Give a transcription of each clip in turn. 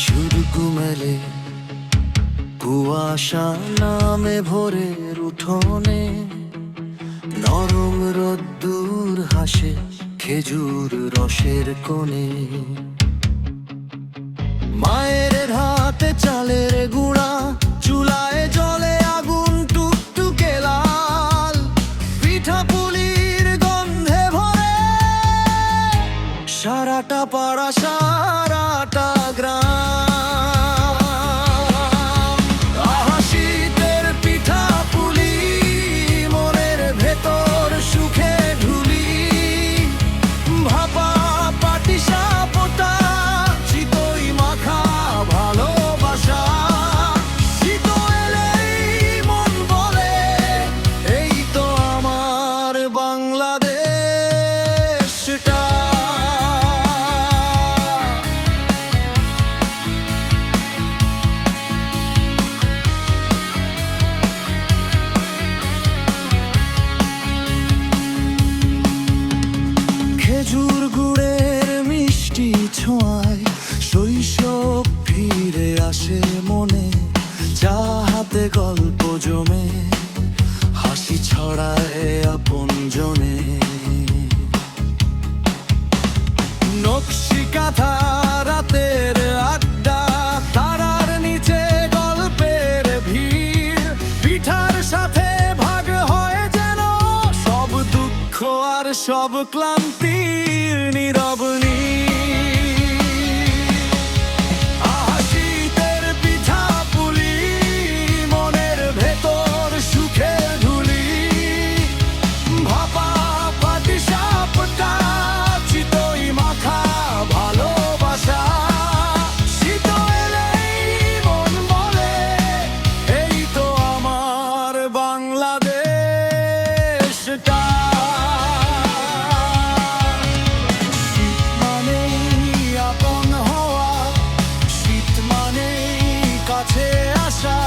শুধু ঘুমেলে কুয়াশা নামে ভোরের উঠোনে, নরম রোদ্দুর হাসে খেজুর রসের কোণে। মায়ের হাতে চালের গুঁড়া, চুলায় জলে আগুন টুকটুকে লাল, পিঠা পুলির গন্ধে ভরে সারাটা পাড়া সারাটা গ্রাম। আহা শীতের পিঠা পুলি, মনের ভেতর সুখে ঢুলি, ভাপা পাটিসাপটা, চিতই মাখা ভালোবাসা। শীত এলেই মন বলে এই তো আমার বাংলাদেশটা। খেজুর গুড়ের মিষ্টি ছোঁয়ায় শৈশব ফিরে আসে মনে, চা হাতে গল্প জমে, হাসি ছড়ায় আপনজনে। নকশি কাঁথা রাতের আড্ডা, তারার নিচে গল্পের ভিড়, পিঠার সাথে ভাগ হয় যেন সব দুঃখ আর সব ক্লান্তির নীরব আহা শীতের পিঠা পুলি, মনের ভেতর সুখে ঢুলি, ভাপা পাটিসাপটা, চিতই মাখা ভালোবাসা। শীত এলেই মন বলে এই তো আমার বাংলাদেশটা। কাছে আসা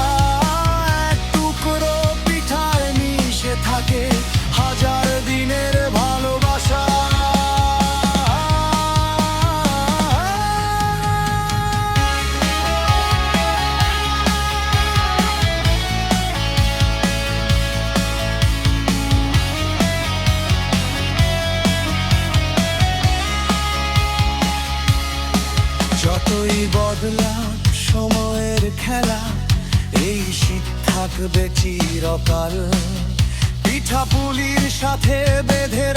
এক টুকরো পিঠায় মিশে থাকে হাজার দিনের ভালোবাসা। যতই বদলাক সময়ের খেলা, এই শীত থাকবে চিরকাল। পিঠা পুলির সাথে বেঁধে